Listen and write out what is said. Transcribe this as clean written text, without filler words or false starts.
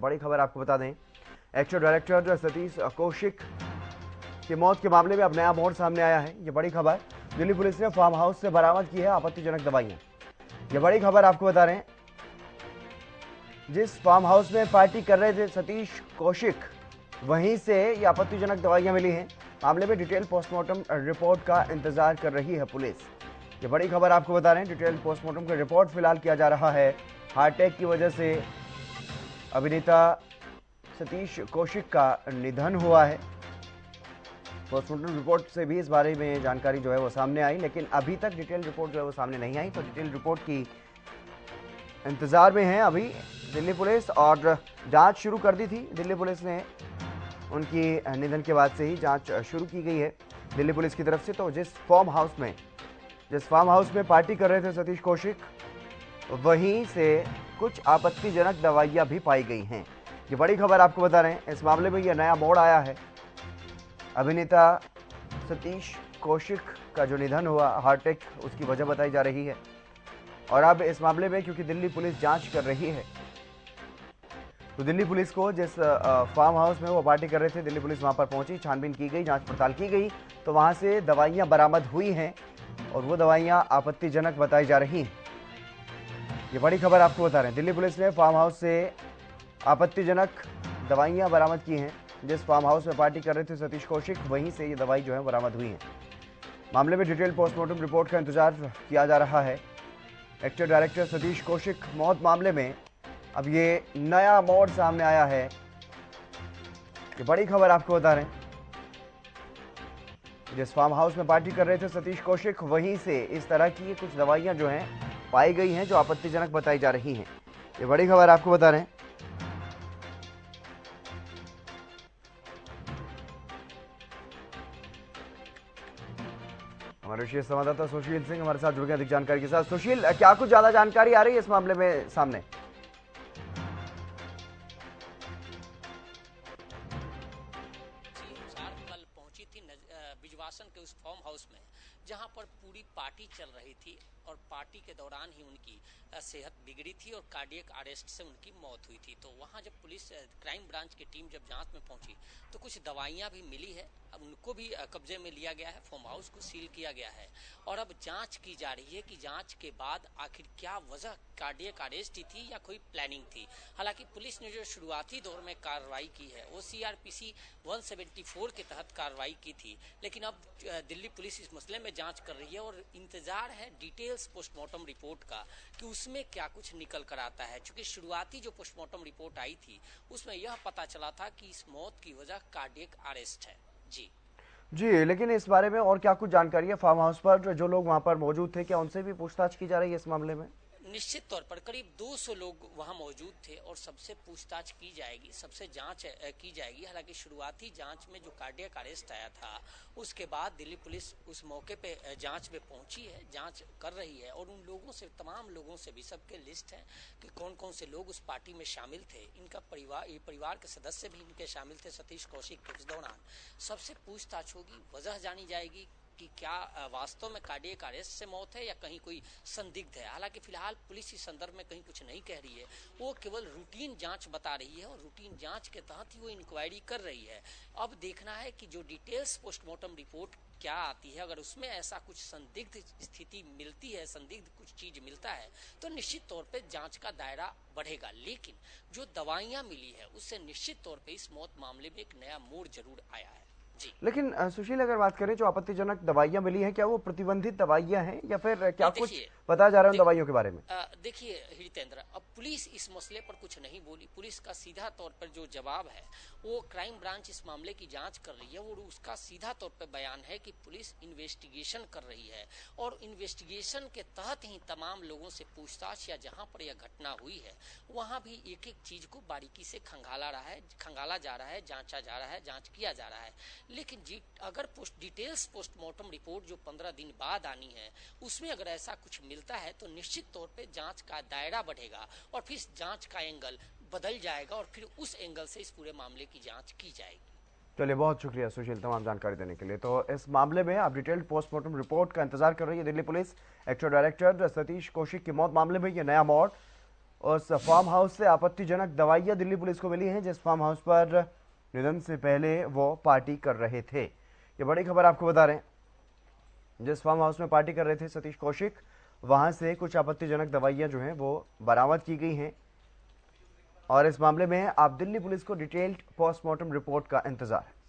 बड़ी खबर आपको बता दें, एक्टर डायरेक्टर सतीश कौशिक की मौत के मामले में अब नया मोड़ सामने आया है। ये बड़ी खबर दिल्ली पुलिस ने फार्म हाउस से बरामद की है आपत्तिजनक दवाइयां। ये बड़ी खबर आपको बता रहे हैं, जिस फार्म हाउस में पार्टी कर रहे थे सतीश कौशिक, वहीं से ये आपत्तिजनक दवाइयां मिली हैं। मामले में डिटेल पोस्टमार्टम रिपोर्ट का इंतजार कर रही है पुलिस। ये बड़ी खबर आपको बता रहे हैं, डिटेल पोस्टमार्टम का रिपोर्ट फिलहाल किया जा रहा है। हार्ट अटैक की वजह से अभिनेता सतीश कौशिक का निधन हुआ है। पोस्टमार्टम रिपोर्ट से भी इस बारे में जानकारी जो है वो सामने आई, लेकिन अभी तक डिटेल रिपोर्ट जो है वो सामने नहीं आई। तो डिटेल रिपोर्ट की इंतजार में है अभी दिल्ली पुलिस, और जांच शुरू कर दी थी दिल्ली पुलिस ने। उनकी निधन के बाद से ही जांच शुरू की गई है दिल्ली पुलिस की तरफ से। तो जिस फार्म हाउस में पार्टी कर रहे थे सतीश कौशिक, वहीं से कुछ आपत्तिजनक दवाइयां भी पाई गई हैं। ये बड़ी खबर आपको बता रहे हैं। इस मामले में यह नया मोड़ आया है। अभिनेता सतीश कौशिक का जो निधन हुआ, हार्ट अटैक, उसकी वजह बताई जा रही है। और अब इस मामले में क्योंकि दिल्ली पुलिस जांच कर रही है, तो दिल्ली पुलिस को जिस फार्म हाउस में वो पार्टी कर रहे थे, दिल्ली पुलिस वहां पर पहुंची, छानबीन की गई, जांच पड़ताल की गई, तो वहां से दवाइयां बरामद हुई हैं और वो दवाइयां आपत्तिजनक बताई जा रही हैं। ये बड़ी खबर आपको बता रहे हैं, दिल्ली पुलिस ने फार्म हाउस से आपत्तिजनक दवाइयां बरामद की हैं। जिस फार्म हाउस में पार्टी कर रहे थे सतीश कौशिक, वहीं से ये दवाई जो है बरामद हुई है। मामले में डिटेल पोस्टमार्टम रिपोर्ट का इंतजार किया जा रहा है। एक्टर डायरेक्टर सतीश कौशिक मौत मामले में अब ये नया मोड़ सामने आया है। ये बड़ी खबर आपको बता रहे हैं, जिस फार्म हाउस में पार्टी कर रहे थे सतीश कौशिक, वहीं से इस तरह की कुछ दवाइयां जो हैं पाई गई हैं, जो आपत्तिजनक बताई जा रही हैं। ये बड़ी खबर आपको बता रहे हैं। हमारे विशेष संवाददाता सुशील सिंह हमारे साथ जुड़ गए अधिक जानकारी के साथ। सुशील, क्या कुछ ज्यादा जानकारी आ रही है इस मामले में सामने? कल पहुंची थी बिजवासन के उस फार्म हाउस में जहां पर पूरी पार्टी चल रही थी, और पार्टी के दौरान ही उनकी सेहत बिगड़ी थी और कार्डियक अरेस्ट से उनकी मौत हुई थी। तो वहां जब पुलिस क्राइम ब्रांच की टीम जब जांच में पहुंची तो कुछ दवाइयां भी मिली है। अब उनको भी कब्जे में लिया गया है, फार्म हाउस को सील किया गया है, और अब जांच की जा रही है कि जांच के बाद आखिर क्या वजह कार्डियक अरेस्ट ही थी या कोई प्लानिंग थी। हालांकि पुलिस ने जो शुरुआती दौर में कार्रवाई की है वो CRPC 174 के तहत कार्रवाई की थी, लेकिन अब दिल्ली पुलिस इस मसले में जांच कर रही है और इंतजार है डिटेल्स पोस्टमार्टम रिपोर्ट का कि उसमें क्या कुछ निकल कर आता है। क्योंकि शुरुआती जो पोस्टमार्टम रिपोर्ट आई थी उसमें यह पता चला था कि इस मौत की वजह कार्डियक अरेस्ट है। जी, लेकिन इस बारे में और क्या कुछ जानकारी है? फार्म हाउस पर जो लोग वहां पर मौजूद थे, क्या उनसे भी पूछताछ की जा रही है इस मामले में? निश्चित तौर पर करीब 200 लोग वहां मौजूद थे और सबसे पूछताछ की जाएगी, सबसे जांच की जाएगी। हालांकि शुरुआती जांच में जो कार्डियक अरेस्ट आया था, उसके बाद दिल्ली पुलिस उस मौके पे जांच में पहुंची है, जांच कर रही है, और उन लोगों से, तमाम लोगों से भी, सबके लिस्ट है कि कौन कौन से लोग उस पार्टी में शामिल थे। इनका परिवार के सदस्य भी इनके शामिल थे सतीश कौशिक के। इस दौरान सबसे पूछताछ होगी, वजह जानी जाएगी कि क्या वास्तव में कार्डियक अरेस्ट से मौत है या कहीं कोई संदिग्ध है। हालांकि फिलहाल पुलिस इस संदर्भ में कहीं कुछ नहीं कह रही है, वो केवल रूटीन जांच बता रही है और रूटीन जांच के तहत ही वो इंक्वायरी कर रही है। अब देखना है कि जो डिटेल्स पोस्टमार्टम रिपोर्ट क्या आती है, अगर उसमें ऐसा कुछ संदिग्ध स्थिति मिलती है, संदिग्ध कुछ चीज मिलता है, तो निश्चित तौर पे जांच का दायरा बढ़ेगा। लेकिन जो दवाइयां मिली है उससे निश्चित तौर पे इस मौत मामले में एक नया मोड़ जरूर आया है। लेकिन सुशील, अगर बात करें जो आपत्तिजनक दवाइयां मिली हैं, क्या वो प्रतिबंधित दवाइयां हैं या फिर क्या कुछ बताया जा रहा है उन दवाइयों के बारे में? देखिए हितेंद्र, अब पुलिस इस मसले पर कुछ नहीं बोली। पुलिस का सीधा तौर पर जो जवाब है, वो क्राइम ब्रांच इस मामले की जांच कर रही है और उसका सीधा तौर पर बयान है कि पुलिस इन्वेस्टिगेशन कर रही है और इन्वेस्टिगेशन के तहत ही तमाम लोगों से पूछताछ, या जहां पर यह घटना हुई है वहां भी एक एक चीज को बारीकी से खंगाला जा रहा है, जांचा जा रहा है, जांच किया जा रहा है। लेकिन अगर डिटेल्स पोस्टमार्टम रिपोर्ट जो 15 दिन बाद आनी है, उसमें अगर ऐसा कुछ मिलता है तो निश्चित तौर पे जांच का दायरा बढ़ेगा और फिर जांच का एंगल बदल जाएगा और फिर उस एंगल से इस पूरे मामले की जांच की जाएगी। चलिए, बहुत शुक्रिया सुशील तमाम जानकारी देने के लिए। तो इस मामले में अब डिटेल्ड पोस्टमार्टम रिपोर्ट का इंतजार कर रही है Delhi police. Actor director Satish Kaushik की मौत मामले में यह नया मोड़ उस फार्म हाउस से आपत्तिजनक दवाइयां दिल्ली पुलिस को मिली हैं, जिस फार्म हाउस पर निधन से पहले वो पार्टी कर रहे थे। ये बड़ी खबर आपको बता रहे हैं। जिस फार्म हाउस में पार्टी कर रहे थे सतीश कौशिक, वहां से कुछ आपत्तिजनक दवाइयां जो हैं वो बरामद की गई हैं और इस मामले में आप दिल्ली पुलिस को डिटेल्ड पोस्टमार्टम रिपोर्ट का इंतजार है।